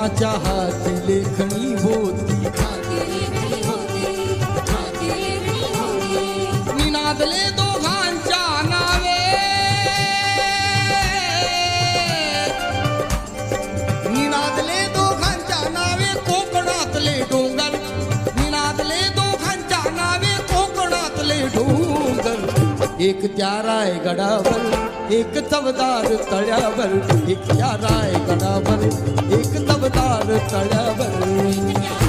कोणाच्या हाती लेखणी होती निनादले दोघांच्या नावे निनादले दोघांच्या नावे कोकणातले डोंगर निनादले दोघांच्या नावे कोकणातले डोंगर एक त्या रायगडावर एक चवदार तळ्यावर एक त्या रायगडावर एक चवदार तळ्यावर